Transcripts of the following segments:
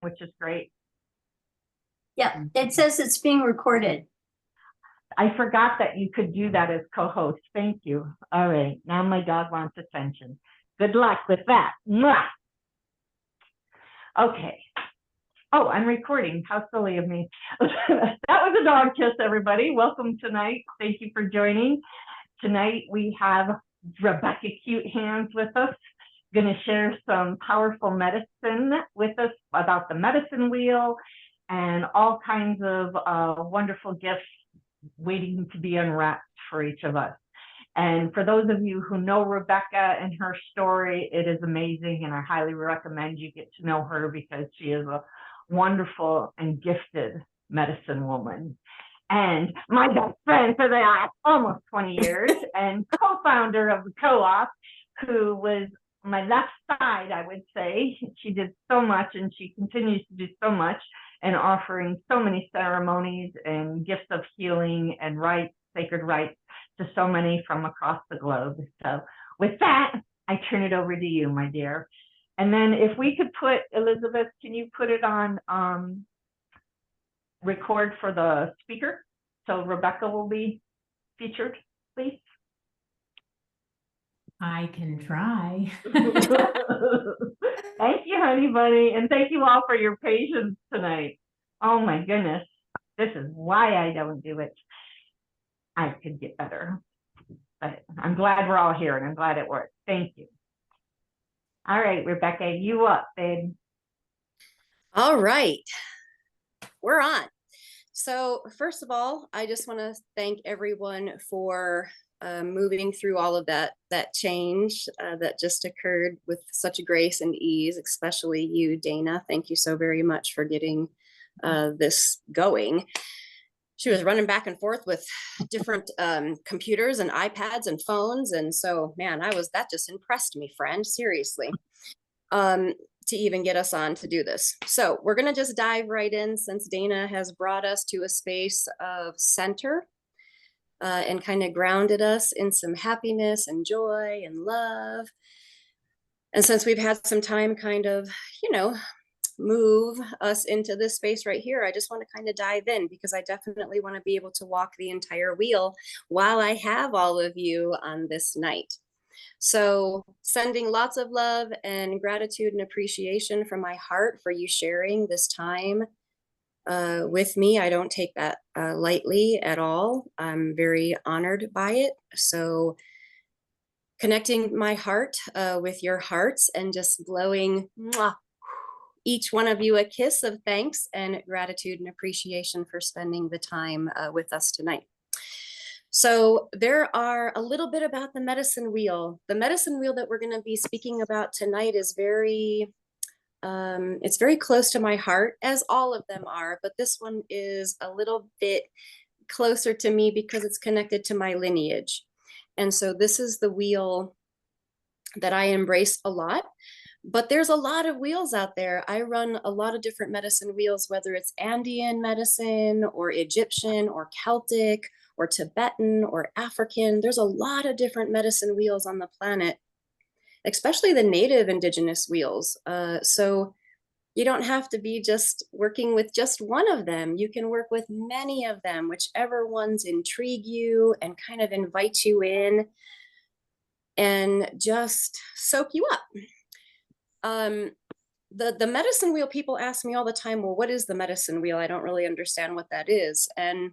which is great. Yeah, it says it's being recorded. I forgot that you could do that as co-host. Thank you. All right, now my dog wants attention. Good luck with that. Mwah! Okay. Oh, I'm recording. How silly of me. That was a dog kiss, everybody. Welcome tonight. Thank you for joining. Tonight we have Rebecca Cutehands with us, going to share some powerful medicine with us about the medicine wheel and all kinds of wonderful gifts waiting to be unwrapped for each of us. And for those of you who know Rebecca and her story, it is amazing, and I highly recommend you get to know her because she is a wonderful and gifted medicine woman. And my best friend for the last almost 20 years and co-founder of the co-op, who was my left side, I would say. She did so much, and she continues to do so much, and offering so many ceremonies and gifts of healing and rites, sacred rites, to so many from across the globe. So with that, I turn it over to you, my dear. And then if we could put, Elizabeth, can you put it on record for the speaker? So Rebecca will be featured, please. I can try. Thank you, honey bunny. And thank you all for your patience tonight. Oh my goodness. This is why I don't do it. I could get better. But I'm glad we're all here, and I'm glad it worked. Thank you. All right, Rebecca, you up, babe. All right, we're on. So first of all, I just want to thank everyone for moving through all of that change that just occurred with such grace and ease, especially you, Dana. Thank you so very much for getting this going. She was running back and forth with different computers and iPads and phones. And so, man, that just impressed me, friend, seriously, to even get us on to do this. So we're going to just dive right in, since Dana has brought us to a space of center and kind of grounded us in some happiness and joy and love. And since we've had some time kind of, move us into this space right here, I just want to kind of dive in, because I definitely want to be able to walk the entire wheel while I have all of you on this night. So sending lots of love and gratitude and appreciation from my heart for you sharing this time with me. I don't take that lightly at all. I'm very honored by it. So connecting my heart with your hearts and just blowing each one of you a kiss of thanks and gratitude and appreciation for spending the time with us tonight. So there are a little bit about the medicine wheel. The medicine wheel that we're going to be speaking about tonight is it's very close to my heart, as all of them are, but this one is a little bit closer to me because it's connected to my lineage. And so this is the wheel that I embrace a lot. But there's a lot of wheels out there. I run a lot of different medicine wheels, whether it's Andean medicine or Egyptian or Celtic or Tibetan or African. There's a lot of different medicine wheels on the planet, especially the native indigenous wheels. So you don't have to be just working with just one of them. You can work with many of them, whichever ones intrigue you and kind of invite you in and just soak you up. The medicine wheel, people ask me all the time, well, what is the medicine wheel? I don't really understand what that is. And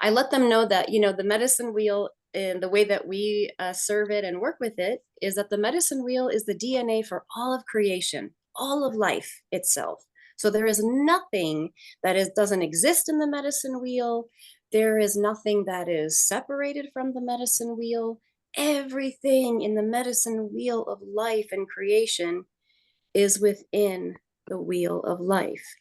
I let them know that, the medicine wheel, and the way that we serve it and work with it, is that the medicine wheel is the DNA for all of creation, all of life itself. So there is nothing that doesn't exist in the medicine wheel. There is nothing that is separated from the medicine wheel. Everything in the medicine wheel of life and creation is within the wheel of life.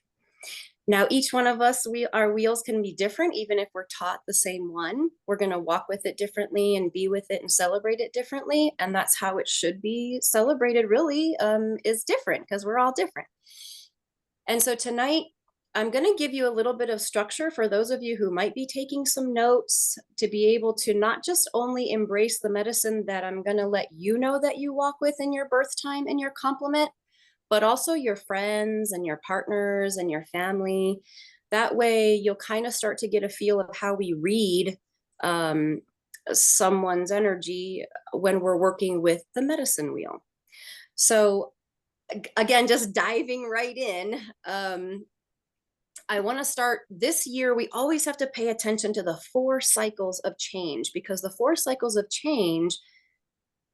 Now, each one of us, our wheels can be different, even if we're taught the same one. We're going to walk with it differently and be with it and celebrate it differently. And that's how it should be celebrated, really, is different, because we're all different. And so tonight, I'm going to give you a little bit of structure for those of you who might be taking some notes, to be able to not just only embrace the medicine that I'm going to let you know that you walk with in your birth time and your complement, but also your friends and your partners and your family. That way you'll kind of start to get a feel of how we read someone's energy when we're working with the medicine wheel. So again, just diving right in, I want to start this year. We always have to pay attention to the 4 cycles of change, because the 4 cycles of change,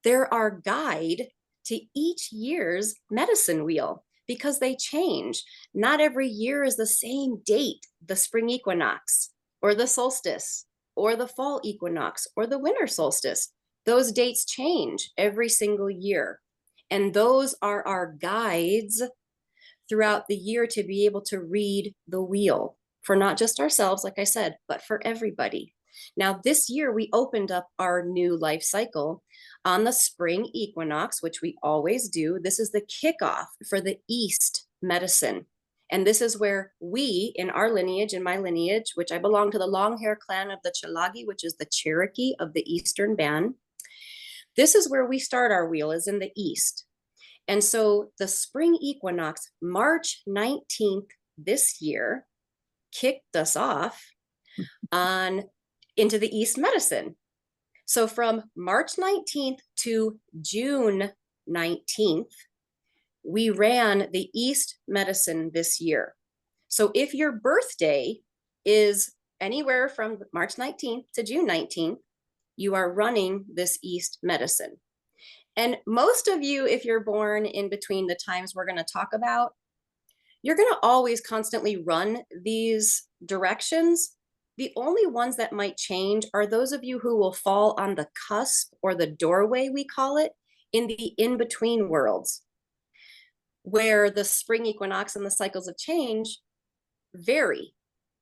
they're our guide to each year's medicine wheel, because they change. Not every year is the same date, the spring equinox or the solstice or the fall equinox or the winter solstice. Those dates change every single year. And those are our guides throughout the year to be able to read the wheel for not just ourselves, like I said, but for everybody. Now, this year we opened up our new life cycle on the spring equinox, which we always do. This is the kickoff for the East medicine. And this is where we, in our lineage, in my lineage, which I belong to the long hair clan of the Chalagi, which is the Cherokee of the Eastern Band. This is where we start our wheel, is in the East. And so the spring equinox, March 19th this year, kicked us off into the East medicine. So from March 19th to June 19th, we ran the East medicine this year. So if your birthday is anywhere from March 19th to June 19th, you are running this East medicine. And most of you, if you're born in between the times we're going to talk about, you're going to always constantly run these directions. The only ones that might change are those of you who will fall on the cusp, or the doorway, we call it, in the in-between worlds, where the spring equinox and the cycles of change vary,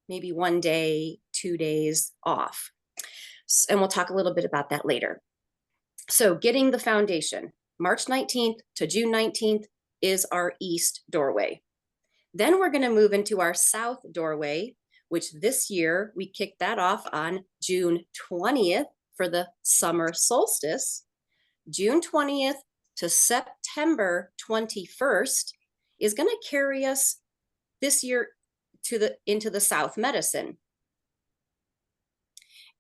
maybe 1 day, 2 days off. And we'll talk a little bit about that later. So getting the foundation, March 19th to June 19th is our East doorway. Then we're going to move into our South doorway, which this year we kicked that off on June 20th for the summer solstice. June 20th to September 21st is going to carry us this year into the South medicine.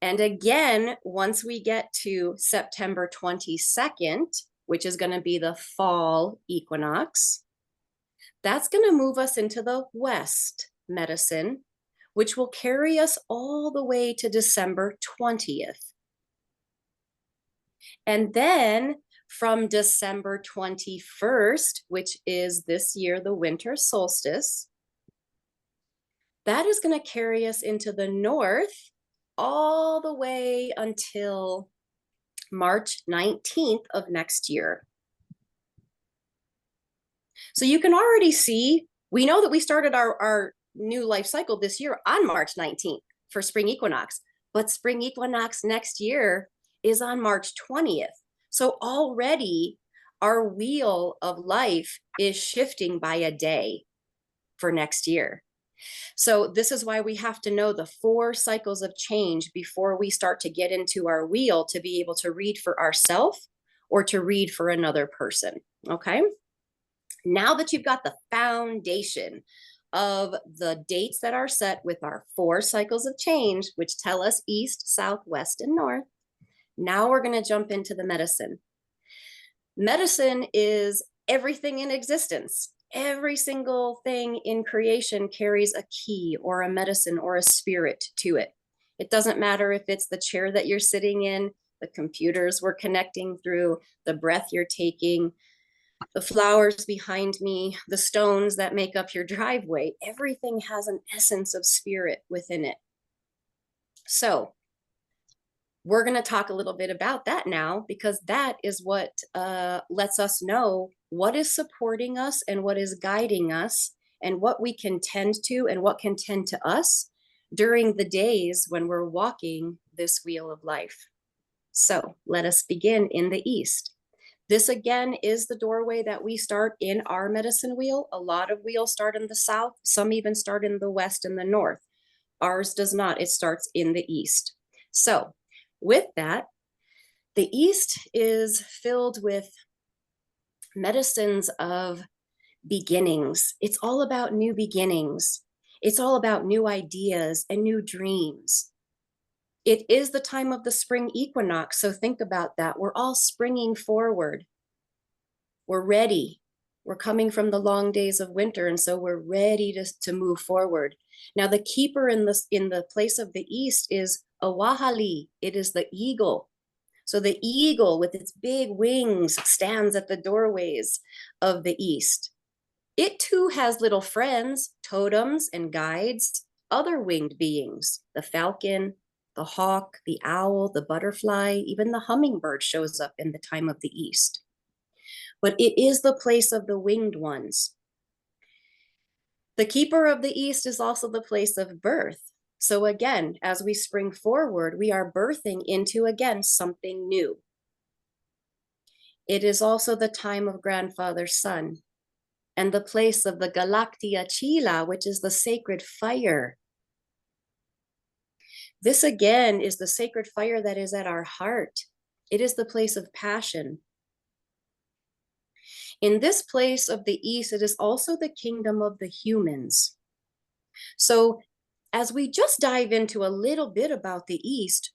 And again, once we get to September 22nd, which is going to be the fall equinox, that's going to move us into the West medicine, which will carry us all the way to December 20th. And then from December 21st, which is this year the winter solstice, that is going to carry us into the North all the way until March 19th of next year. So you can already see, we know that we started our new life cycle this year on March 19th for spring equinox, but spring equinox next year is on March 20th. So already our wheel of life is shifting by a day for next year. So this is why we have to know the 4 cycles of change before we start to get into our wheel to be able to read for ourselves or to read for another person. Okay. Now that you've got the foundation of the dates that are set with our 4 cycles of change, which tell us East, South, West, and North, now we're going to jump into the medicine. Medicine is everything in existence. Every single thing in creation carries a key or a medicine or a spirit to it. It doesn't matter if it's the chair that you're sitting in, the computers we're connecting through, the breath you're taking, the flowers behind me, the stones that make up your driveway. Everything has an essence of spirit within it. So we're going to talk a little bit about that now, because that is what lets us know what is supporting us and what is guiding us and what we can tend to and what can tend to us during the days when we're walking this wheel of life. So let us begin in the East. This again is the doorway that we start in our medicine wheel. A lot of wheels start in the South. Some even start in the West and the North. Ours does not. It starts in the East. So with that, the East is filled with medicines of beginnings. It's all about new beginnings. It's all about new ideas and new dreams. It is the time of the spring equinox, so think about that. We're all springing forward. We're ready. We're coming from the long days of winter, and so we're ready to move forward. Now, the keeper in the place of the east is a wahali. It is the eagle. So the eagle with its big wings stands at the doorways of the east. It too has little friends, totems and guides, other winged beings, the falcon, the hawk, the owl, the butterfly, even the hummingbird shows up in the time of the east. But it is the place of the winged ones. The keeper of the east is also the place of birth. So again, as we spring forward, we are birthing into, again, something new. It is also the time of grandfather sun and the place of the galactia chila, which is the sacred fire. This again is the sacred fire that is at our heart. It is the place of passion. In this place of the east, it is also the kingdom of the humans. So as we just dive into a little bit about the east,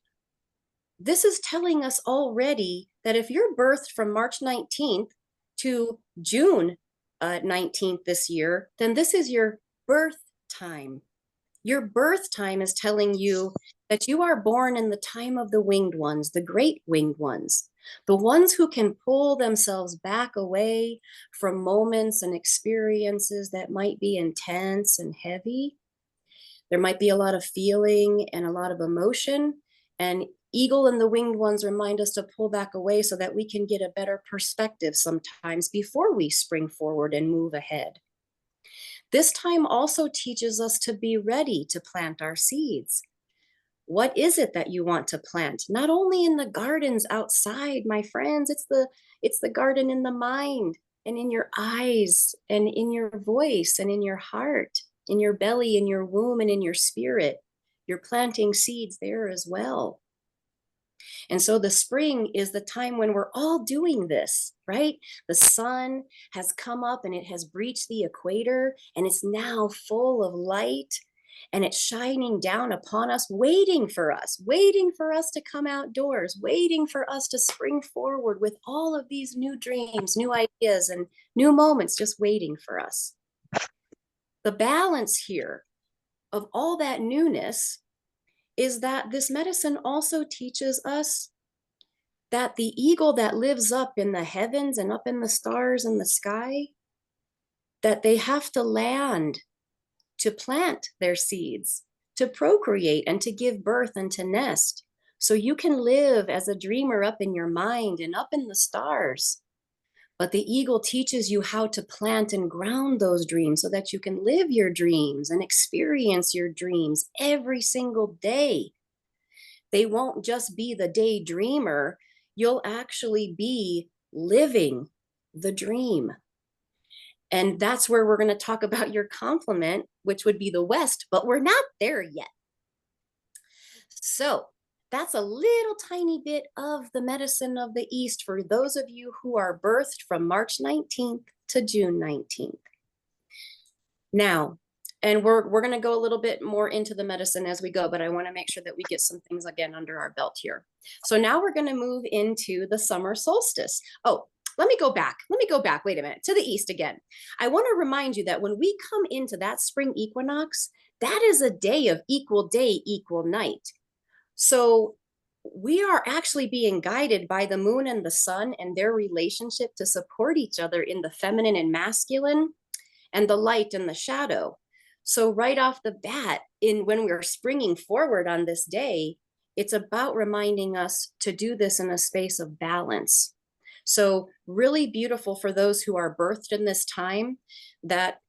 this is telling us already that if you're birthed from March 19th to June 19th this year, then this is your birth time. Your birth time is telling you that you are born in the time of the winged ones, the great winged ones, the ones who can pull themselves back away from moments and experiences that might be intense and heavy. There might be a lot of feeling and a lot of emotion, and eagle and the winged ones remind us to pull back away so that we can get a better perspective sometimes before we spring forward and move ahead. This time also teaches us to be ready to plant our seeds. What is it that you want to plant? Not only in the gardens outside, my friends, it's the garden in the mind and in your eyes and in your voice and in your heart, in your belly, in your womb, and in your spirit. You're planting seeds there as well. And so the spring is the time when we're all doing this, right? The sun has come up and it has breached the equator and it's now full of light and it's shining down upon us, waiting for us to come outdoors, waiting for us to spring forward with all of these new dreams, new ideas, and new moments just waiting for us. The balance here of all that newness is that this medicine also teaches us that the eagle that lives up in the heavens and up in the stars and the sky, that they have to land to plant their seeds, to procreate and to give birth and to nest. So you can live as a dreamer up in your mind and up in the stars. But the eagle teaches you how to plant and ground those dreams so that you can live your dreams and experience your dreams every single day. They won't just be the daydreamer, you'll actually be living the dream. And that's where we're going to talk about your complement, which would be the West, but we're not there yet. So that's a little tiny bit of the medicine of the East for those of you who are birthed from March 19th to June 19th. Now, and we're going to go a little bit more into the medicine as we go, but I want to make sure that we get some things again under our belt here. So now we're going to move into the summer solstice. Oh, let me go back. Wait a minute, to the east again. I want to remind you that when we come into that spring equinox, that is a day, equal night. So we are actually being guided by the moon and the sun and their relationship to support each other in the feminine and masculine and the light and the shadow. So right off the bat, when we're springing forward on this day, it's about reminding us to do this in a space of balance. So really beautiful for those who are birthed in this time, that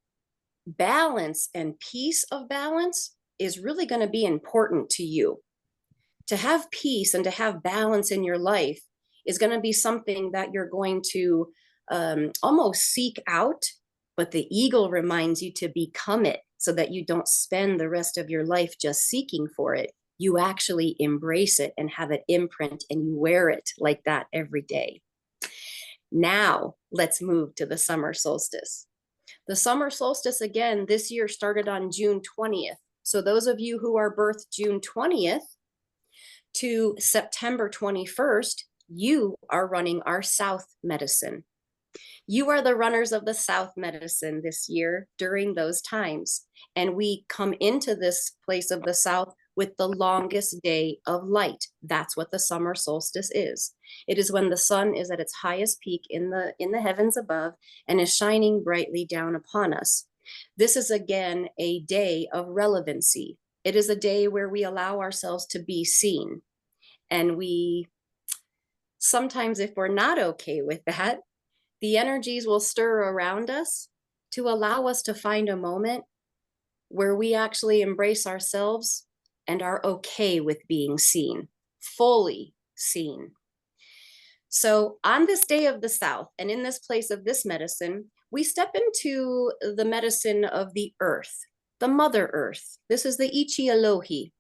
balance and peace of balance is really going to be important to you. To have peace and to have balance in your life is going to be something that you're going to almost seek out, but the eagle reminds you to become it so that you don't spend the rest of your life just seeking for it. You actually embrace it and have it imprint and you wear it like that every day. Now let's move to the summer solstice. The summer solstice again this year started on June 20th. So those of you who are birthed June 20th to September 21st, you are running our South medicine. You are the runners of the South medicine this year during those times. And we come into this place of the South with the longest day of light. That's what the summer solstice is. It is when the sun is at its highest peak in the heavens above and is shining brightly down upon us. This is again a day of relevancy. It is a day where we allow ourselves to be seen. And we sometimes, if we're not okay with that, the energies will stir around us to allow us to find a moment where we actually embrace ourselves and are okay with being seen, fully seen. So on this day of the South, and in this place of this medicine, we step into the medicine of the earth, the Mother Earth. This is the Ichi Elohi.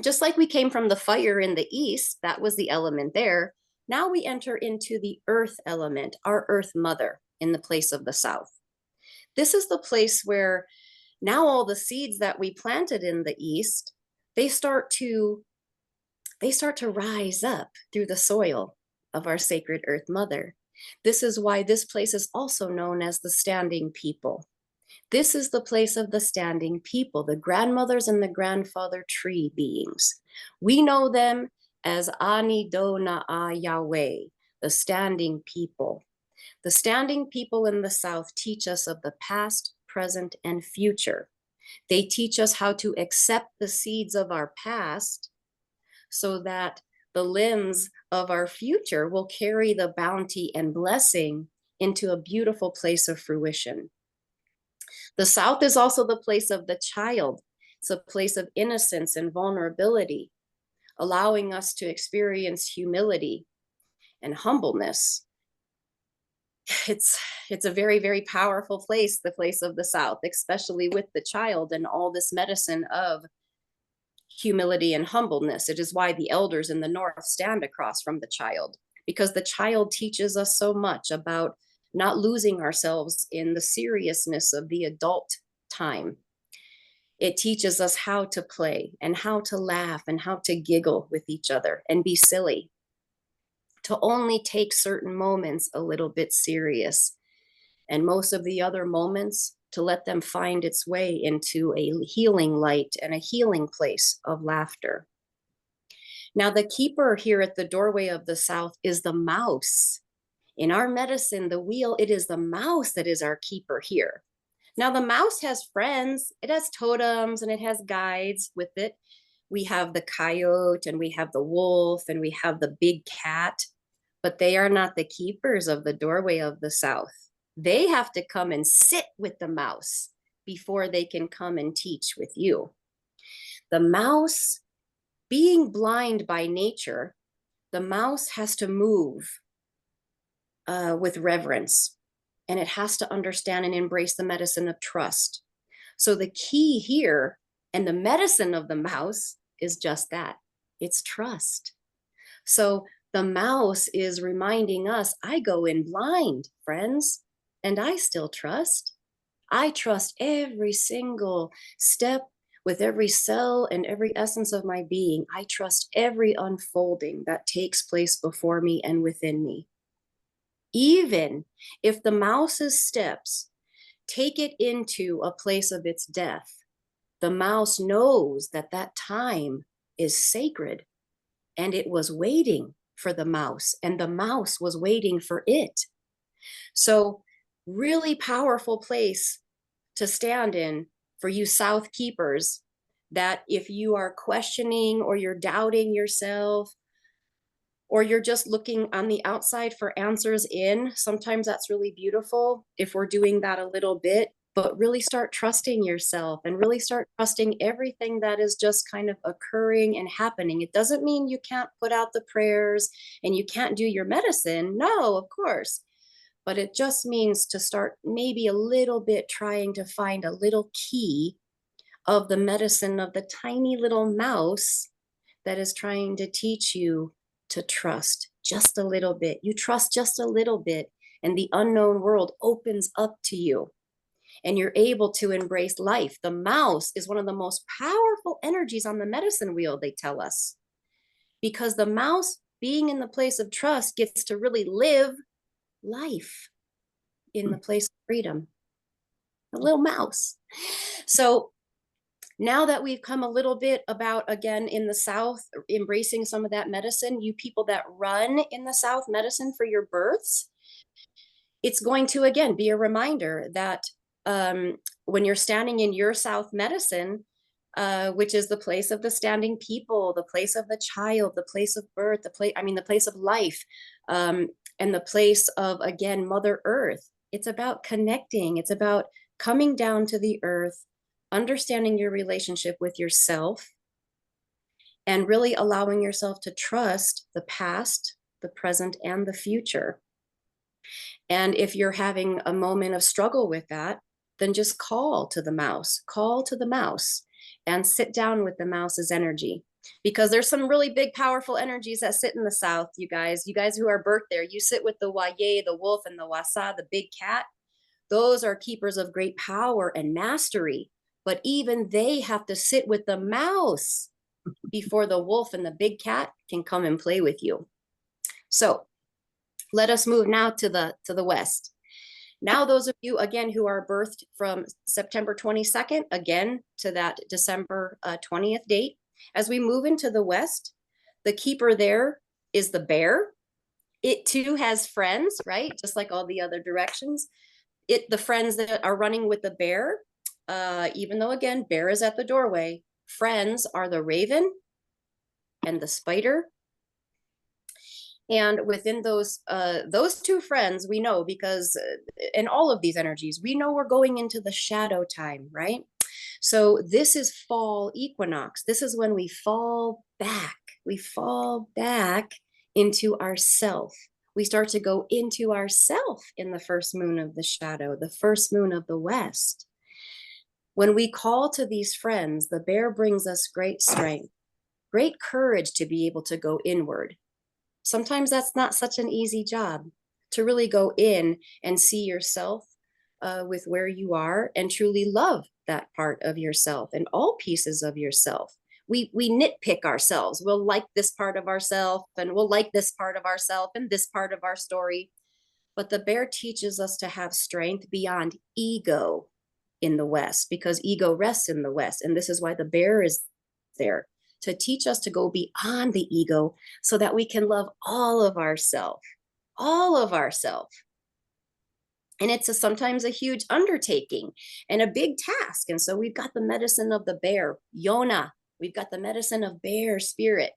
Just like we came from the fire in the east, that was the element there. Now we enter into the earth element, our earth mother, in the place of the South. This is the place where now all the seeds that we planted in the east, they start to rise up through the soil of our sacred earth mother. This is why this place is also known as the standing people. This is the place of the standing people, the grandmothers and the grandfather tree beings. We know them as Ani Do Na'a Yahweh, the standing people. The standing people in the South teach us of the past, present, and future. They teach us how to accept the seeds of our past so that the limbs of our future will carry the bounty and blessing into a beautiful place of fruition. The South is also the place of the child. It's a place of innocence and vulnerability, allowing us to experience humility and humbleness. It's a very, very powerful place, the place of the South, especially with the child and all this medicine of humility and humbleness. It is why the elders in the North stand across from the child, because the child teaches us so much about not losing ourselves in the seriousness of the adult time. It teaches us how to play and how to laugh and how to giggle with each other and be silly, to only take certain moments a little bit serious, and most of the other moments to let them find its way into a healing light and a healing place of laughter. Now, the keeper here at the doorway of the South is the mouse. In our medicine, the wheel, it is the mouse that is our keeper here. Now, the mouse has friends. It has totems and it has guides with it. We have the coyote and we have the wolf and we have the big cat, but they are not the keepers of the doorway of the South. They have to come and sit with the mouse before they can come and teach with you. The mouse, being blind by nature, the mouse has to move with reverence, and it has to understand and embrace the medicine of trust. So the key here and the medicine of the mouse is just that. It's trust. So the mouse is reminding us, I go in blind, friends, and I still trust. I trust every single step with every cell and every essence of my being. I trust every unfolding that takes place before me and within me. Even if the mouse's steps take it into a place of its death, the mouse knows that that time is sacred, and it was waiting for the mouse, and the mouse was waiting for it. So really powerful place to stand in for you South keepers, that if you are questioning or you're doubting yourself, or you're just looking on the outside for answers in, sometimes that's really beautiful if we're doing that a little bit, but really start trusting yourself and really start trusting everything that is just kind of occurring and happening. It doesn't mean you can't put out the prayers and you can't do your medicine. No, of course. But it just means to start maybe a little bit trying to find a little key of the medicine of the tiny little mouse that is trying to teach you to trust just a little bit. You trust just a little bit, and the unknown world opens up to you, and you're able to embrace life. The mouse is one of the most powerful energies on the medicine wheel, they tell us, because the mouse, being in the place of trust, gets to really live life in the place of freedom. A little mouse. So now that we've come a little bit about, again, in the South, embracing some of that medicine, you people that run in the South medicine for your births, it's going to, again, be a reminder that when you're standing in your South medicine, which is the place of the standing people, the place of the child, the place of birth, the place of life, and the place of, again, Mother Earth. It's about connecting. It's about coming down to the earth, understanding your relationship with yourself, and really allowing yourself to trust the past, the present, and the future. And if you're having a moment of struggle with that, then just call to the mouse, and sit down with the mouse's energy. Because there's some really big, powerful energies that sit in the South, you guys who are birthed there. You sit with the Waye, the wolf, and the Wasa, the big cat. Those are keepers of great power and mastery. But even they have to sit with the mouse before the wolf and the big cat can come and play with you. So let us move now to the West. Now, those of you, again, who are birthed from September 22nd, again, to that December 20th date, as we move into the West, the keeper there is the bear. It too has friends, right? Just like all the other directions. The friends that are running with the bear, even though, again, bear is at the doorway, friends are the raven and the spider. And within those two friends, we know, because in all of these energies, we know we're going into the shadow time, right? So this is fall equinox. This is when we fall back. We fall back into ourself. We start to go into ourself in the first moon of the shadow, the first moon of the West. When we call to these friends, the bear brings us great strength, great courage to be able to go inward. Sometimes that's not such an easy job, to really go in and see yourself with where you are, and truly love that part of yourself and all pieces of yourself. We nitpick ourselves. We'll like this part of ourselves, and we'll like this part of ourselves and this part of our story. But the bear teaches us to have strength beyond ego in the West, because ego rests in the West. And this is why the bear is there, to teach us to go beyond the ego so that we can love all of ourselves, all of ourselves. And it's sometimes a huge undertaking and a big task. And so we've got the medicine of the bear, Yona. We've got the medicine of bear spirit.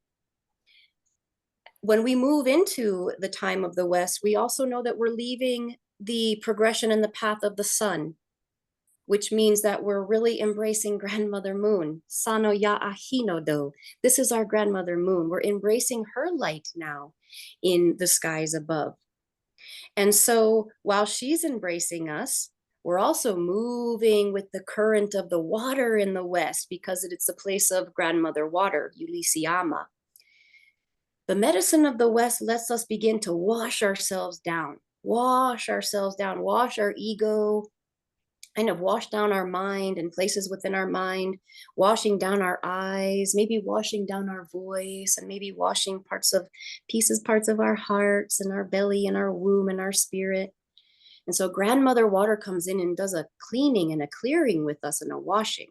When we move into the time of the West, we also know that we're leaving the progression and the path of the sun, which means that we're really embracing Grandmother Moon. Sano ya ahino do. This is our Grandmother Moon. We're embracing her light now in the skies above. And so while she's embracing us, we're also moving with the current of the water in the West, because it's the place of Grandmother Water, Ulysiyama. The medicine of the West lets us begin to wash ourselves down, wash our ego, kind of wash down our mind and places within our mind, washing down our eyes, maybe washing down our voice, and maybe washing parts of our hearts and our belly and our womb and our spirit. And so Grandmother Water comes in and does a cleaning and a clearing with us and a washing.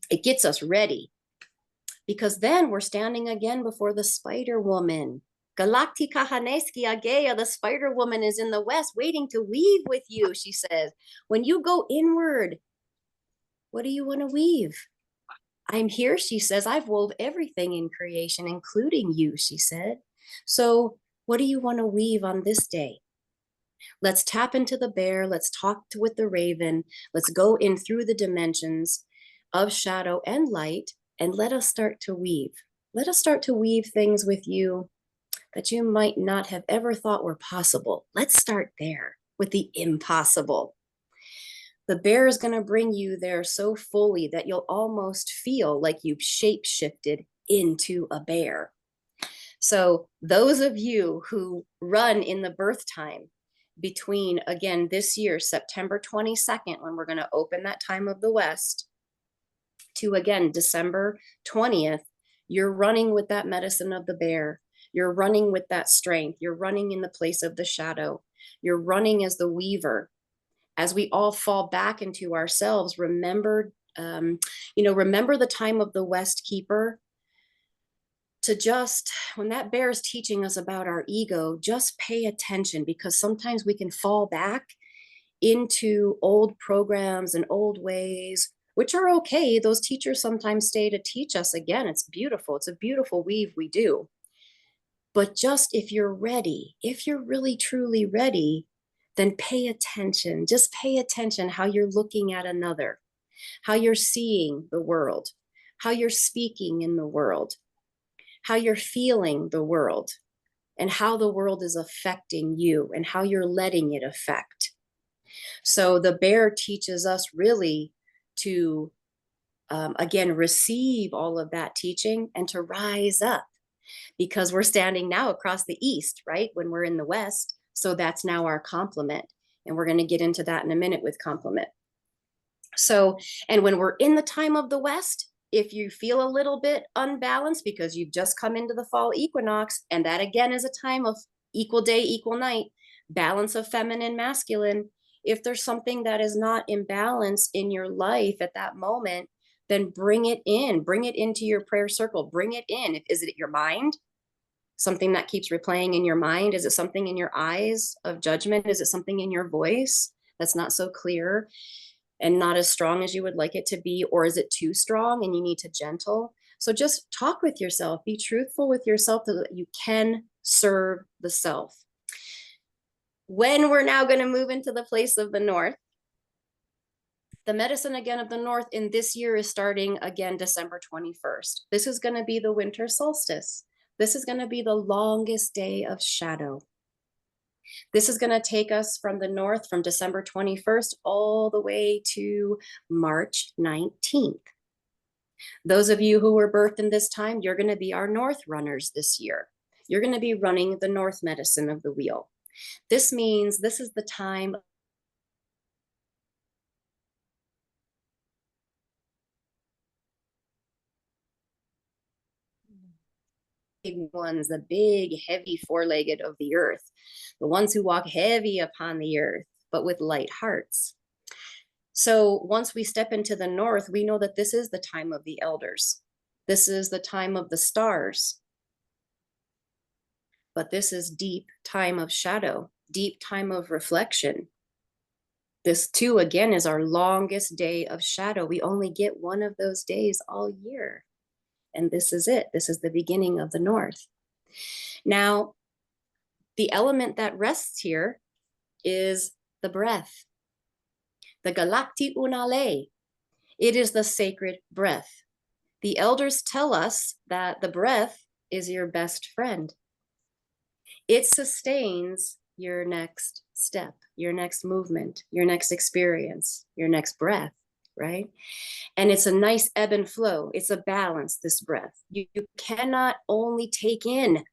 It gets us ready, because then we're standing again before the Spider Woman. Galactica Haneski Agea, the Spider Woman, is in the West waiting to weave with you, she says. When you go inward, what do you want to weave? I'm here, she says. I've wove everything in creation, including you, she said. So what do you want to weave on this day? Let's tap into the bear. Let's talk with the raven. Let's go in through the dimensions of shadow and light, and let us start to weave. Let us start to weave things with you that you might not have ever thought were possible. Let's start there with the impossible. The bear is going to bring you there so fully that you'll almost feel like you've shape-shifted into a bear. So those of you who run in the birth time, between, again, this year, September 22nd, when we're going to open that time of the West, to, again, December 20th, you're running with that medicine of the bear. You're running with that strength. You're running in the place of the shadow. You're running as the weaver. As we all fall back into ourselves, remember, remember the time of the West Keeper. To just, when that bear is teaching us about our ego, just pay attention, because sometimes we can fall back into old programs and old ways, which are okay. Those teachers sometimes stay to teach us again. It's beautiful. It's a beautiful weave we do. But just if you're ready, if you're really truly ready, then pay attention. Just pay attention how you're looking at another, how you're seeing the world, how you're speaking in the world, how you're feeling the world, and how the world is affecting you and how you're letting it affect. So the bear teaches us really to, again, receive all of that teaching and to rise up, because we're standing now across the east, right? When we're in the West. So that's now our complement. And we're going to get into that in a minute with complement. So, and when we're in the time of the West, if you feel a little bit unbalanced because you've just come into the fall equinox, and that again is a time of equal day, equal night, balance of feminine, masculine. If there's something that is not in balance in your life at that moment, then bring it into your prayer circle, bring it in. Is it your mind? Something that keeps replaying in your mind? Is it something in your eyes of judgment? Is it something in your voice that's not so clear and not as strong as you would like it to be? Or is it too strong and you need to gentle? So just talk with yourself, be truthful with yourself so that you can serve the self. When we're now going to move into the place of the North, the medicine again of the North in this year is starting again December 21st. This is going to be the winter solstice. This is going to be the longest day of shadow. This is going to take us from the North from December 21st all the way to March 19th. Those of you who were birthed in this time, you're going to be our North runners this year. You're going to be running the North medicine of the wheel. This means this is the time big ones, the big, heavy four-legged of the earth, the ones who walk heavy upon the earth, but with light hearts. So once we step into the North, we know that this is the time of the elders. This is the time of the stars. But this is deep time of shadow, deep time of reflection. This too, again, is our longest day of shadow. We only get one of those days all year. And this is it. This is the beginning of the North. Now, the element that rests here is the breath, the galakti unale. It is the sacred breath. The elders tell us that the breath is your best friend. It sustains your next step, your next movement, your next experience, your next breath, right? And it's a nice ebb and flow. It's a balance, this breath. You cannot only take in,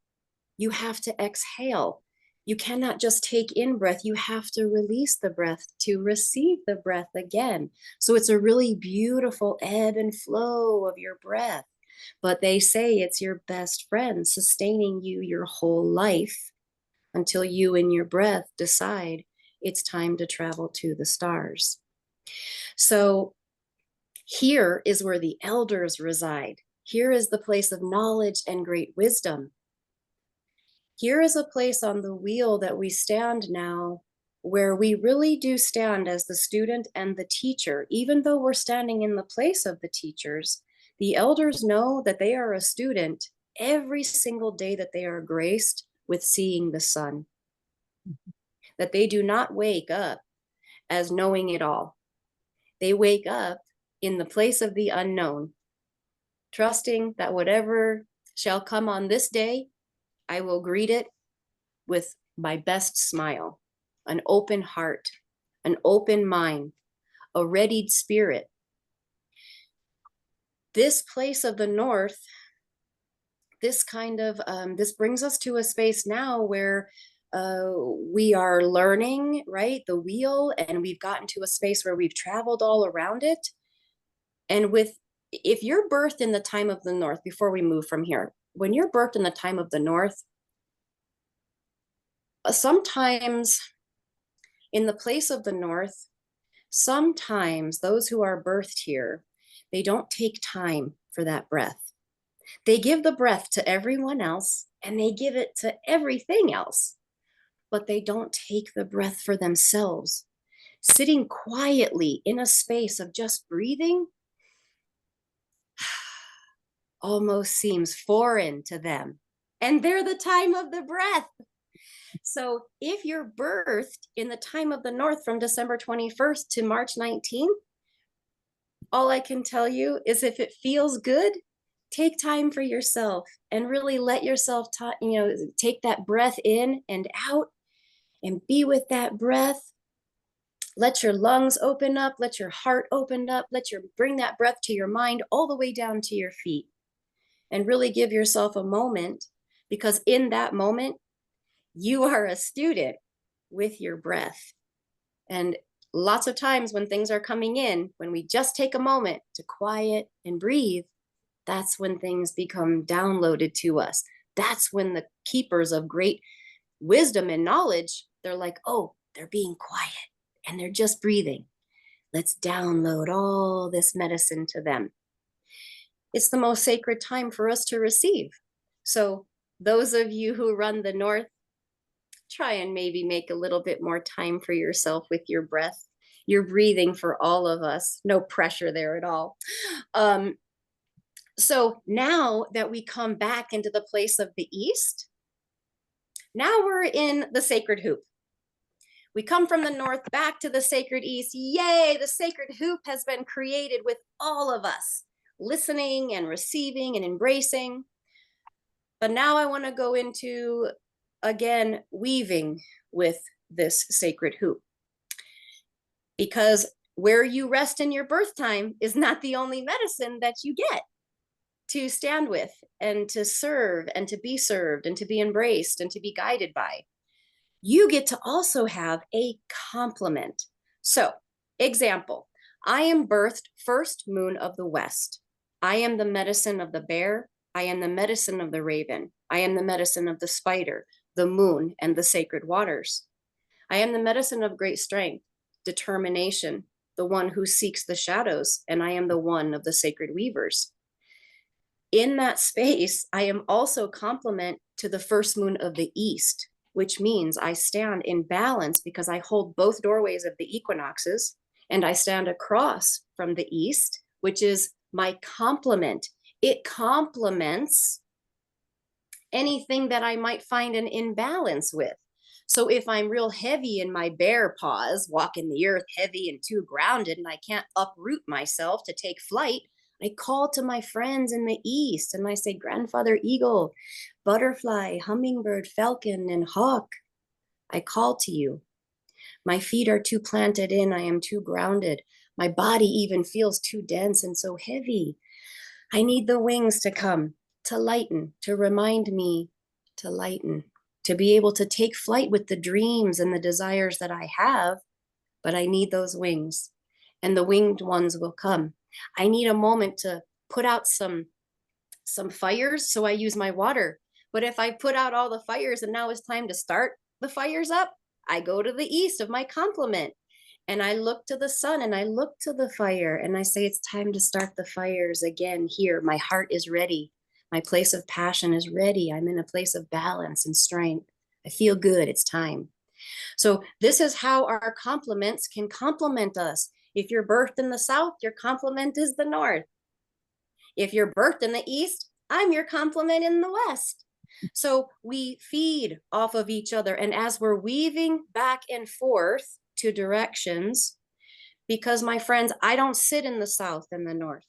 you have to exhale. You cannot just take in breath. You have to release the breath to receive the breath again. So it's a really beautiful ebb and flow of your breath. But they say it's your best friend, sustaining you your whole life until you and your breath decide it's time to travel to the stars. So here is where the elders reside. Here is the place of knowledge and great wisdom. Here is a place on the wheel that we stand now where we really do stand as the student and the teacher. Even though we're standing in the place of the teachers, the elders know that they are a student every single day that they are graced with seeing the sun. That they do not wake up as knowing it all. They wake up in the place of the unknown, trusting that whatever shall come on this day, I will greet it with my best smile, an open heart, an open mind, a readied spirit. This place of the North, this kind of, this brings us to a space now where we are learning, right, the wheel, and we've gotten to a space where we've traveled all around it. And if you're birthed in the time of the North, before we move from here, when you're birthed in the time of the North, sometimes in the place of the North, sometimes those who are birthed here, they don't take time for that breath. They give the breath to everyone else and they give it to everything else, but they don't take the breath for themselves. Sitting quietly in a space of just breathing almost seems foreign to them. And they're the time of the breath. So if you're birthed in the time of the North from December 21st to March 19th, all I can tell you is if it feels good, take time for yourself and really let yourself take that breath in and out and be with that breath. Let your lungs open up, let your heart open up, bring that breath to your mind all the way down to your feet. And really give yourself a moment, because in that moment, you are a student with your breath. And lots of times when things are coming in, when we just take a moment to quiet and breathe, that's when things become downloaded to us. That's when the keepers of great wisdom and knowledge, they're like, oh, they're being quiet and they're just breathing. Let's download all this medicine to them. It's the most sacred time for us to receive. So those of you who run the North, try and maybe make a little bit more time for yourself with your breath. You're breathing for all of us. No pressure there at all. So now that we come back into the place of the East, now we're in the sacred hoop. We come from the North back to the sacred East. Yay, the sacred hoop has been created with all of us, listening and receiving and embracing. But now I want to go into, again, weaving with this sacred hoop. Because where you rest in your birth time is not the only medicine that you get to stand with and to serve and to be served and to be embraced and to be guided by. You get to also have a complement. So, example, I am birthed first moon of the West. I am the medicine of the bear. I am the medicine of the raven. I am the medicine of the spider, the moon, and the sacred waters. I am the medicine of great strength, determination, the one who seeks the shadows, and I am the one of the sacred weavers. In that space, I am also complement to the first moon of the East, which means I stand in balance because I hold both doorways of the equinoxes, and I stand across from the East, which is my complement. It complements anything that I might find an imbalance with. So if I'm real heavy in my bear paws, walking the earth heavy and too grounded, and I can't uproot myself to take flight, I call to my friends in the East and I say, grandfather eagle, butterfly, hummingbird, falcon, and hawk, I call to you. My feet are too planted in, I am too grounded. My body even feels too dense and so heavy. I need the wings to come, to lighten, to remind me to lighten, to be able to take flight with the dreams and the desires that I have, but I need those wings, and the winged ones will come. I need a moment to put out some fires, so I use my water. But if I put out all the fires and now it's time to start the fires up, I go to the East of my complement and I look to the sun and I look to the fire and I say, it's time to start the fires again here. My heart is ready. My place of passion is ready. I'm in a place of balance and strength. I feel good. It's time. So this is how our complements can complement us. If you're birthed in the South, your complement is the North. If you're birthed in the East, I'm your complement in the West. So we feed off of each other. And as we're weaving back and forth to directions, because my friends, I don't sit in the South and the North.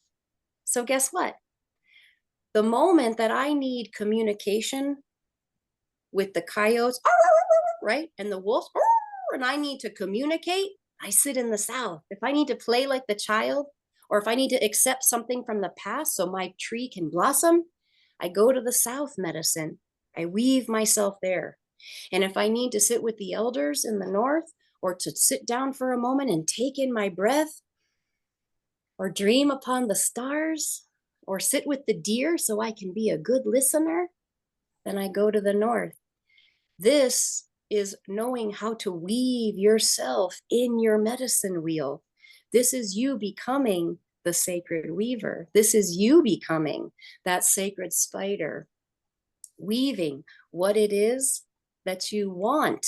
So guess what? The moment that I need communication with the coyotes, right, and the wolves, and I need to communicate, I sit in the South. If I need to play like the child, or if I need to accept something from the past so my tree can blossom, I go to the South medicine. I weave myself there. And if I need to sit with the elders in the north, or to sit down for a moment and take in my breath, or dream upon the stars, or sit with the deer so I can be a good listener, then I go to the north. This is knowing how to weave yourself in your medicine wheel. This is you becoming the sacred weaver. This is you becoming that sacred spider, weaving what it is that you want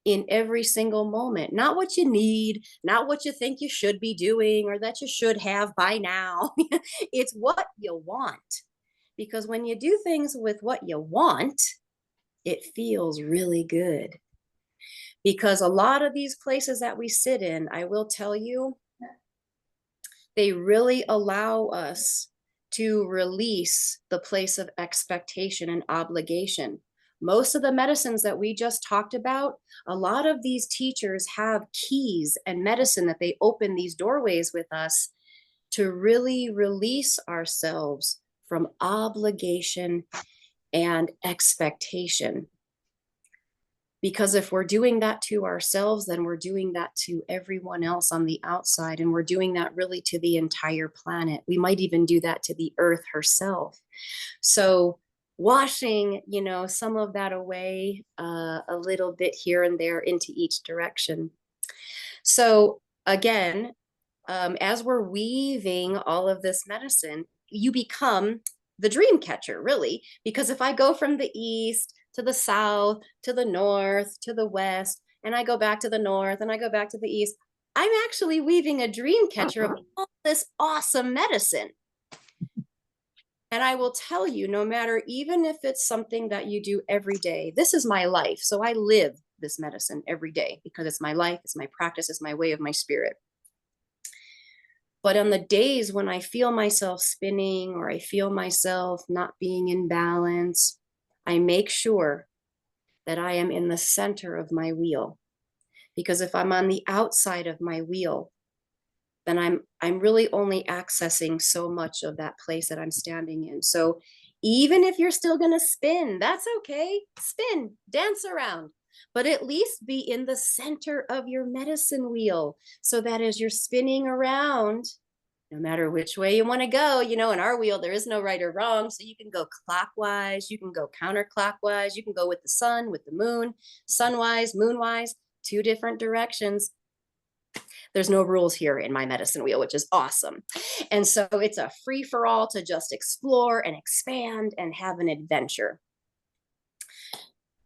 in every single moment. Not what you need, not what you think you should be doing or that you should have by now. It's what you want. Because when you do things with what you want, it feels really good. Because a lot of these places that we sit in, I will tell you, they really allow us to release the place of expectation and obligation. Most of the medicines that we just talked about, a lot of these teachers have keys and medicine that they open these doorways with us to really release ourselves from obligation and expectation. Because if we're doing that to ourselves, then we're doing that to everyone else on the outside. And we're doing that really to the entire planet. We might even do that to the earth herself. So washing, some of that away a little bit here and there into each direction. So again, as we're weaving all of this medicine, you become the dream catcher, really. Because if I go from the east to the south, to the north, to the west, and I go back to the north and I go back to the east, I'm actually weaving a dream catcher of all this awesome medicine. And I will tell you, no matter, even if it's something that you do every day, this is my life. So I live this medicine every day because it's my life, it's my practice, it's my way of my spirit. But on the days when I feel myself spinning or I feel myself not being in balance, I make sure that I am in the center of my wheel. Because if I'm on the outside of my wheel, then I'm really only accessing so much of that place that I'm standing in. So even if you're still going to spin, that's okay. Spin, dance around, but at least be in the center of your medicine wheel so that as you're spinning around, no matter which way you want to go, in our wheel, there is no right or wrong. So you can go clockwise, you can go counterclockwise, you can go with the sun, with the moon, sunwise, moonwise, 2 different directions. There's no rules here in my medicine wheel, which is awesome. And so it's a free for all to just explore and expand and have an adventure.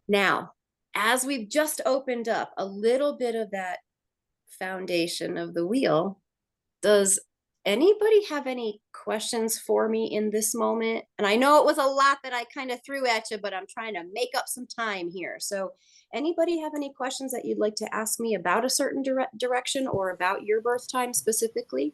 Now, as we've just opened up a little bit of that foundation of the wheel, does anybody have any questions for me in this moment? And I know it was a lot that I kind of threw at you, but I'm trying to make up some time here. So anybody have any questions that you'd like to ask me about a certain direction or about your birth time specifically?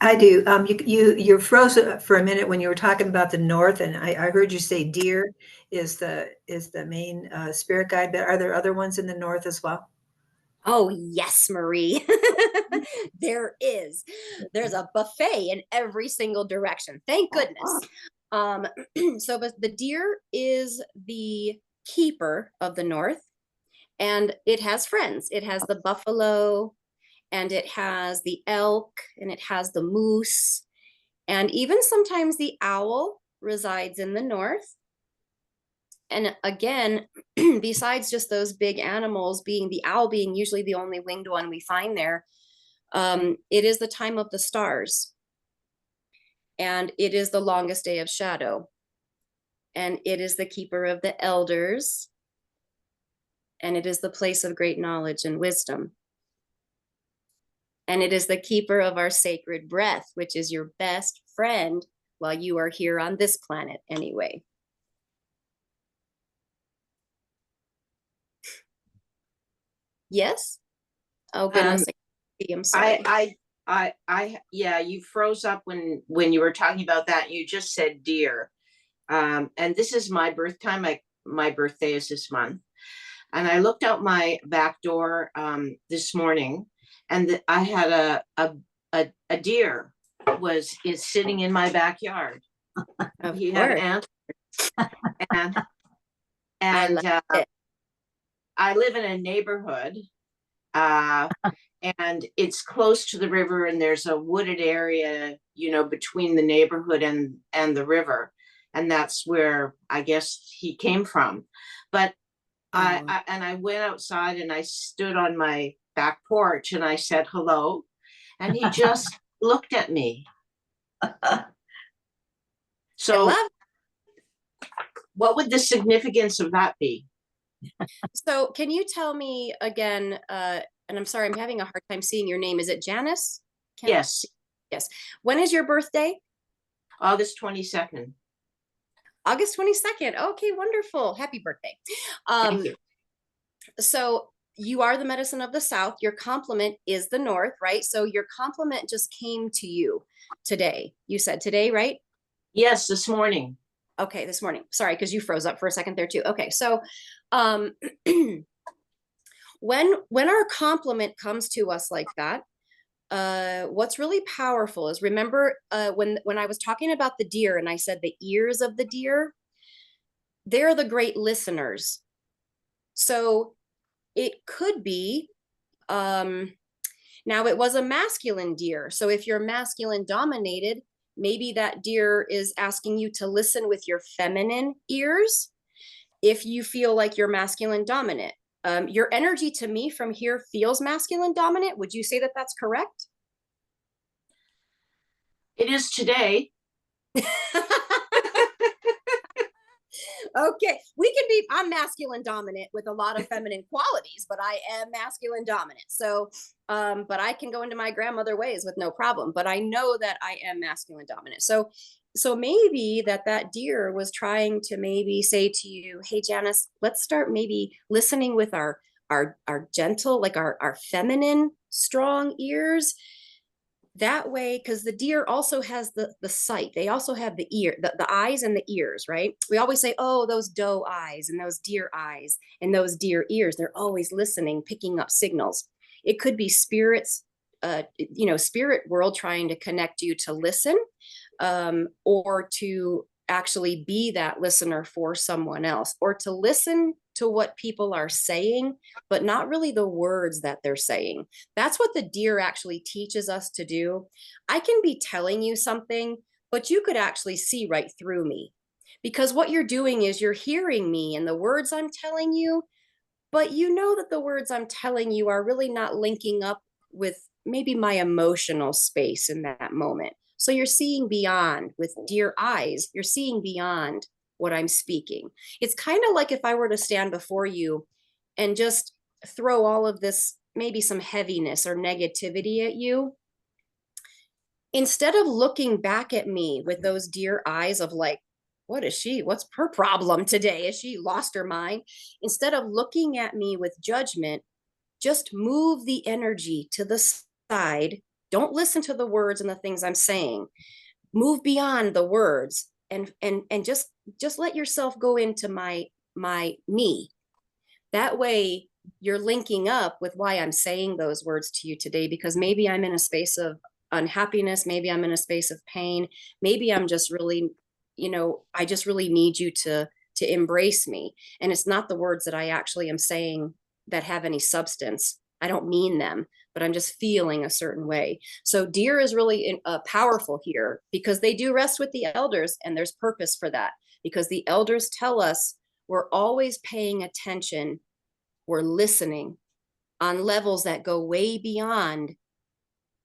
I do. You froze for a minute when you were talking about the north, and I heard you say deer is the main spirit guide. But are there other ones in the north as well? Oh, yes, Marie. There is. There's a buffet in every single direction. Thank goodness. So but the deer is the keeper of the north, and it has friends. It has the buffalo, and it has the elk, and it has the moose, and even sometimes the owl resides in the north. And again, besides just those big animals, being the owl being usually the only winged one we find there, it is the time of the stars. And it is the longest day of shadow. And it is the keeper of the elders. And it is the place of great knowledge and wisdom. And it is the keeper of our sacred breath, which is your best friend while you are here on this planet anyway. Yes? Oh goodness. I'm sorry. Yeah, you froze up when you were talking about that. You just said deer. And this is my birth time. My birthday is this month. And I looked out my back door this morning, and I had a deer is sitting in my backyard. He had antlers, And, I and, love it. I live in a neighborhood, uh, and it's close to the river, and there's a wooded area, you know, between the neighborhood and the river. And that's where I guess he came from. But I went outside and I stood on my back porch and I said hello, and he just looked at me. I So love. what would the significance of that be? So can you tell me again, and I'm sorry, I'm having a hard time seeing your name. Is it Janice? Yes, Yes. When is your birthday? August 22nd. August 22nd. Okay, wonderful. Happy birthday. Thank you. So you are the medicine of the South. Your complement is the North, right? So your compliment just came to you today. You said today, right? Yes, this morning. Okay, this morning. Sorry, because you froze up for a second there too. Okay, so um when our compliment comes to us like that, what's really powerful is, remember when I was talking about the deer and I said the ears of the deer, they're the great listeners. So it could be, now it was a masculine deer. So if you're masculine dominated, maybe that deer is asking you to listen with your feminine ears. If you feel like you're masculine dominant, your energy to me from here feels masculine dominant. Would you say that that's correct? It is today. Okay, I'm masculine dominant with a lot of feminine qualities, but I am masculine dominant. So, but I can go into my grandmother ways with no problem, but I know that I am masculine dominant. So maybe that deer was trying to maybe say to you, hey, Janice, let's start maybe listening with our gentle, like our feminine, strong ears. That way, because the deer also has the sight. They also have the eyes and the ears, right? We always say, oh, those doe eyes and those deer eyes and those deer ears. They're always listening, picking up signals. It could be spirits, spirit world trying to connect you to listen, or to actually be that listener for someone else, or to listen to what people are saying, but not really the words that they're saying. That's what the deer actually teaches us to do. I can be telling you something, but you could actually see right through me, because what you're doing is you're hearing me and the words I'm telling you, but you know that the words I'm telling you are really not linking up with maybe my emotional space in that moment. So you're seeing beyond with deer eyes, you're seeing beyond what I'm speaking. It's kind of like if I were to stand before you and just throw all of this, maybe some heaviness or negativity at you. Instead of looking back at me with those deer eyes of like, what's her problem today? Has she lost her mind? Instead of looking at me with judgment, just move the energy to the side. Don't listen to the words and the things I'm saying. Move beyond the words and just let yourself go into my me. That way you're linking up with why I'm saying those words to you today, because maybe I'm in a space of unhappiness, maybe I'm in a space of pain, maybe I'm just really, I just really need you to embrace me. And it's not the words that I actually am saying that have any substance. I don't mean them, but I'm just feeling a certain way. So deer is really powerful here, because they do rest with the elders, and there's purpose for that, because the elders tell us we're always paying attention, we're listening on levels that go way beyond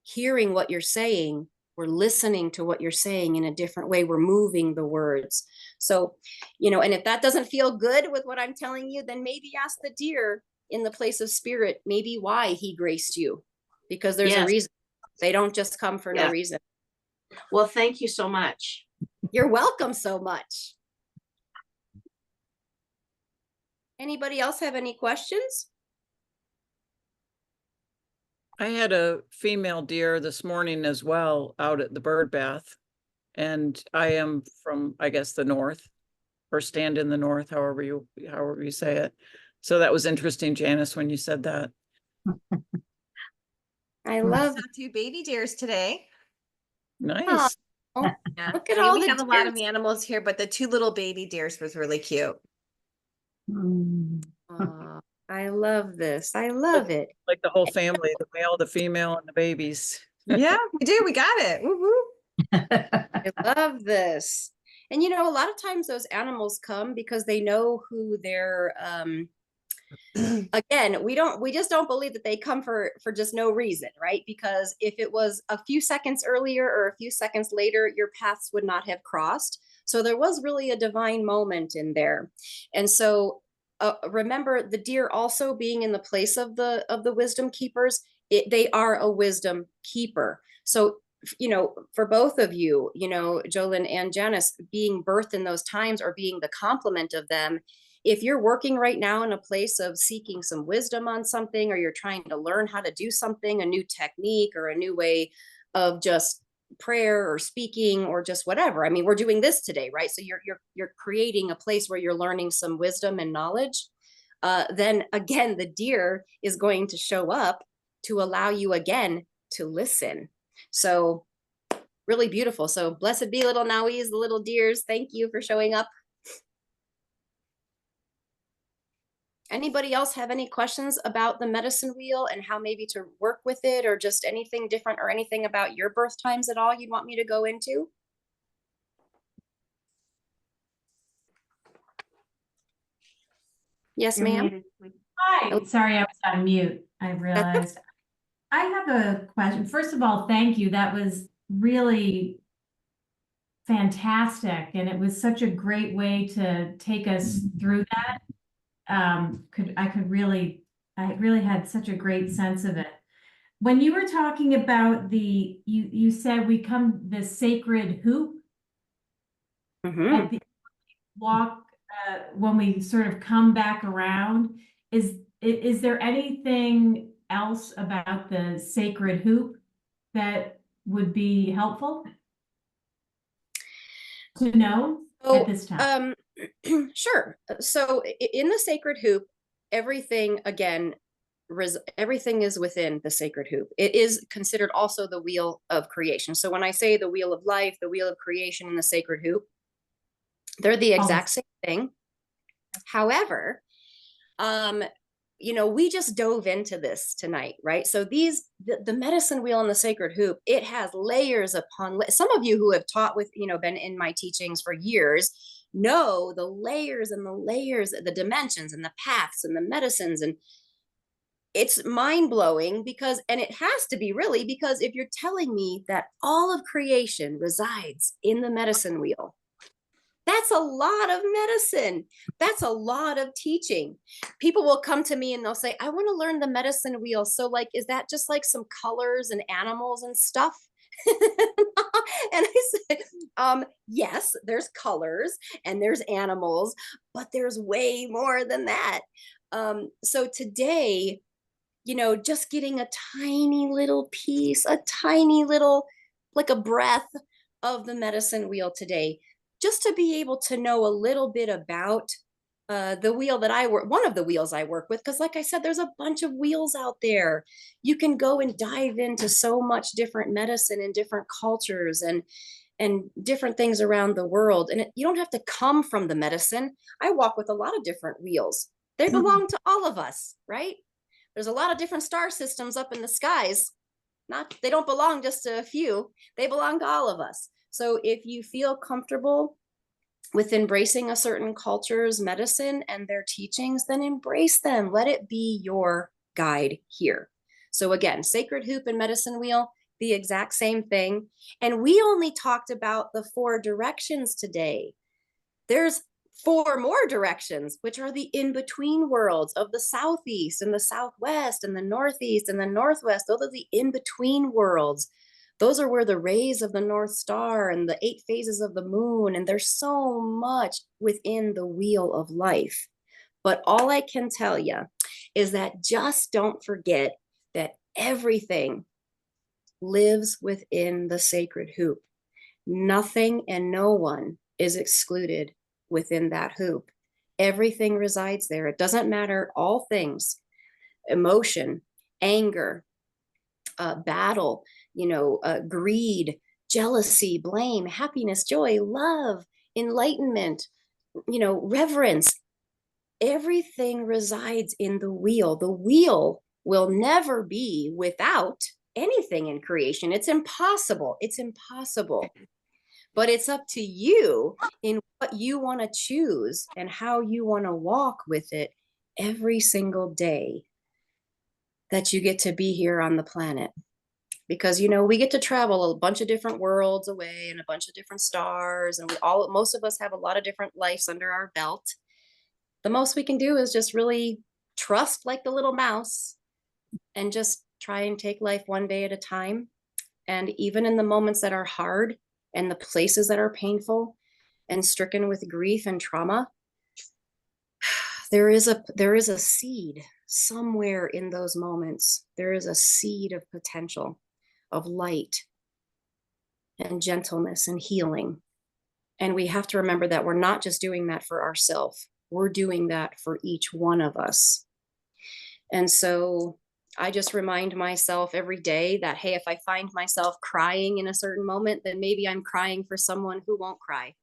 hearing what you're saying. We're listening to what you're saying in a different way. We're moving the words. So, and if that doesn't feel good with what I'm telling you, then maybe ask the deer in the place of spirit, maybe why he graced you, because there's a reason. They don't just come for no reason. Well, thank you so much. You're welcome so much. Anybody else have any questions? I had a female deer this morning as well out at the bird bath, and I am from, I guess, the north, or stand in the north, however you say it. So that was interesting, Janice, when you said that. I love saw 2 baby deers today. Nice. Oh, Yeah. look at I mean, all we the have a lot of deers. animals here, but the two little baby deers was really cute. Mm. Aw, I love this. I love it. Like the whole family, the male, the female, and the babies. Yeah, we do. We got it. Woo-hoo. I love this. And a lot of times those animals come because they know who they're again, we just don't believe that they come for just no reason, right? Because if it was a few seconds earlier or a few seconds later, your paths would not have crossed. So there was really a divine moment in there. And so remember the deer also being in the place of the wisdom keepers, they are a wisdom keeper. So for both of you, Jolyn and Janice, being birthed in those times or being the complement of them, if you're working right now in a place of seeking some wisdom on something, or you're trying to learn how to do something, a new technique or a new way of just prayer or speaking or just whatever. I mean, we're doing this today, right? So you're creating a place where you're learning some wisdom and knowledge. Then again, the deer is going to show up to allow you again to listen. So really beautiful. So blessed be little Nowies, the little deers. Thank you for showing up. Anybody else have any questions about the medicine wheel and how maybe to work with it, or just anything different, or anything about your birth times at all you'd want me to go into? Yes, You're ma'am. muted, please. Hi, sorry, I was on mute. I realized. I have a question. First of all, thank you. That was really fantastic. And it was such a great way to take us through that. I really had such a great sense of it. When you were talking about you said we come the sacred hoop Mhm. at the walk, when we sort of come back around. Is there anything else about the sacred hoop that would be helpful to know at this time? Sure. So in the sacred hoop, everything again, everything is within the sacred hoop. It is considered also the wheel of creation. So when I say the wheel of life, the wheel of creation, and the sacred hoop, they're the exact same thing. However, we just dove into this tonight, right? So the medicine wheel and the sacred hoop, it has layers upon some of you who have taught with, been in my teachings for years, know the layers and the layers, the dimensions and the paths and the medicines. And it's mind-blowing and it has to be, really, because if you're telling me that all of creation resides in the medicine wheel, that's a lot of medicine. That's a lot of teaching. People will come to me and they'll say, I want to learn the medicine wheel. So is that just like some colors and animals and stuff? And I said, yes, there's colors and there's animals, but there's way more than that. So today, just getting a tiny little piece, a tiny little, like a breath of the medicine wheel today, just to be able to know a little bit about the wheel that one of the wheels I work with, because like I said, there's a bunch of wheels out there. You can go and dive into so much different medicine in different cultures and different things around the world. And you don't have to come from the medicine. I walk with a lot of different wheels. They belong to all of us, right? There's a lot of different star systems up in the skies. They don't belong just to a few. They belong to all of us. So if you feel comfortable with embracing a certain culture's medicine and their teachings, then embrace them. Let it be your guide here. So again, sacred hoop and medicine wheel, the exact same thing. And we only talked about the 4 directions today. There's 4 more directions, which are the in-between worlds of the southeast and the southwest and the northeast and the northwest. Those are the in-between worlds. Those are where the rays of the North Star and the 8 phases of the moon, and there's so much within the wheel of life. But all I can tell you is that just don't forget that everything lives within the sacred hoop. Nothing and no one is excluded within that hoop. Everything resides there. It doesn't matter, all things, emotion, anger, battle, greed, jealousy, blame, happiness, joy, love, enlightenment, reverence. Everything resides in the wheel. The wheel will never be without anything in creation. It's impossible. It's impossible. But it's up to you in what you want to choose and how you want to walk with it every single day that you get to be here on the planet. Because, we get to travel a bunch of different worlds away and a bunch of different stars. And most of us have a lot of different lives under our belt. The most we can do is just really trust like the little mouse and just try and take life one day at a time. And even in the moments that are hard and the places that are painful and stricken with grief and trauma, there is a seed somewhere in those moments. There is a seed of potential, of light and gentleness and healing. And we have to remember that we're not just doing that for ourselves. We're doing that for each one of us. And so I just remind myself every day that, hey, if I find myself crying in a certain moment, then maybe I'm crying for someone who won't cry.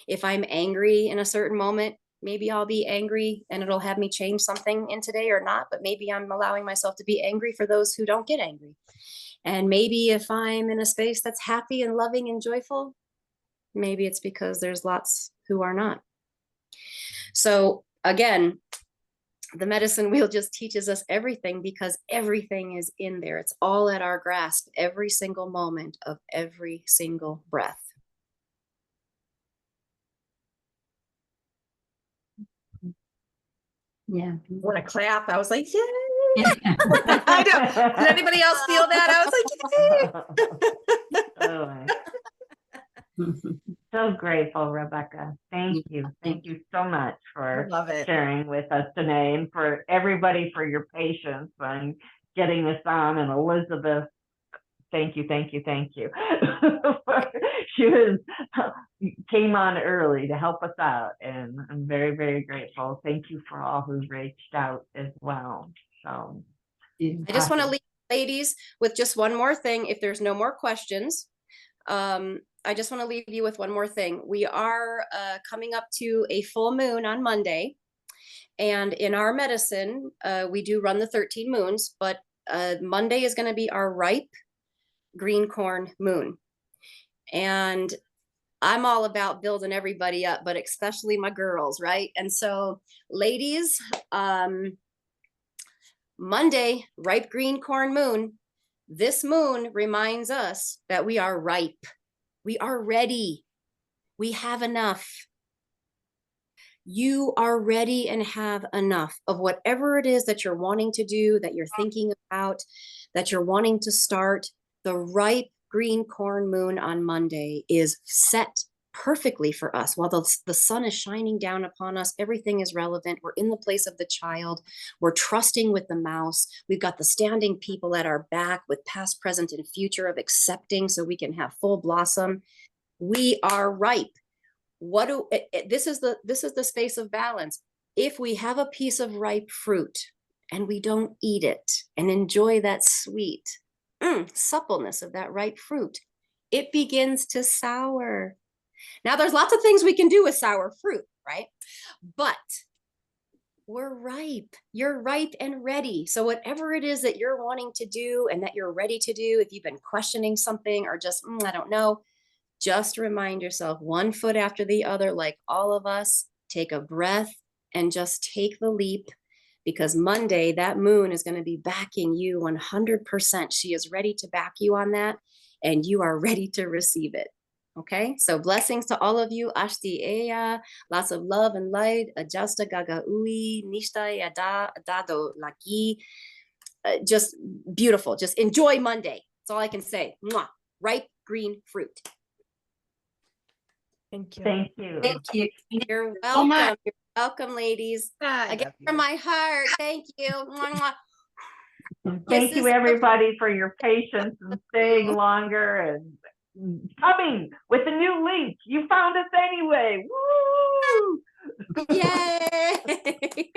If I'm angry in a certain moment, maybe I'll be angry and it'll have me change something in today or not, but maybe I'm allowing myself to be angry for those who don't get angry. And maybe if I'm in a space that's happy and loving and joyful, maybe it's because there's lots who are not. So again, the medicine wheel just teaches us everything because everything is in there. It's all at our grasp, every single moment of every single breath. Yeah. Want to clap? I was like, yay! Yeah. I don't. Did anybody else feel that? I was like, yay! Oh, so grateful, Rebecca. Thank you. Thank you so much I for love it. sharing with us today and for everybody for your patience and getting us on. And Elizabeth, thank you. She came on early to help us out, and I'm very, very grateful. Thank you for all who've reached out as well. So I just want to leave ladies with just one more thing. If there's no more questions, I just want to leave you with one more thing. We are coming up to a full moon on Monday. And in our medicine, we do run the 13 moons, but Monday is going to be our ripe green corn moon. And I'm all about building everybody up, but especially my girls, right? And so ladies, Monday, ripe green corn moon. This moon reminds us that we are ripe. We are ready. We have enough. You are ready and have enough of whatever it is that you're wanting to do, that you're thinking about, that you're wanting to start. The ripe green corn moon on Monday is set perfectly for us. While the sun is shining down upon us, everything is relevant. We're in the place of the child. We're trusting with the mouse. We've got the standing people at our back with past, present, and future of accepting so we can have full blossom. We are ripe. This is the space of balance. If we have a piece of ripe fruit and we don't eat it and enjoy that sweet suppleness of that ripe fruit, it begins to sour. Now, there's lots of things we can do with sour fruit, right? But we're ripe. You're ripe and ready. So whatever it is that you're wanting to do and that you're ready to do, if you've been questioning something or just, I don't know, just remind yourself, one foot after the other, like all of us, take a breath and just take the leap, because Monday, that moon is going to be backing you 100%. She is ready to back you on that, and you are ready to receive it. Okay, so blessings to all of you. Ashti Eya, lots of love and light. Ajasta Gaga Ui, Nishta Yada, Dado Laki. Just beautiful. Just enjoy Monday. That's all I can say. Mwah. Ripe green fruit. Thank you. Thank you. Thank you. You're so much. welcome. You're welcome, ladies. Again, from my heart. Thank you. Mwah, mwah. And thank you, everybody, for your patience and staying longer and coming with a new link. You found us anyway. Woo! Yay!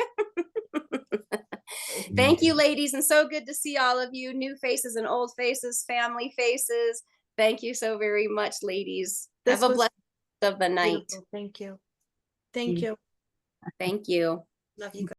Thank you, ladies, and so good to see all of you, new faces and old faces, family faces. Thank you so very much, ladies. This Have a was blessed of the night. Beautiful. Thank you. Thank you. Thank you. Love you.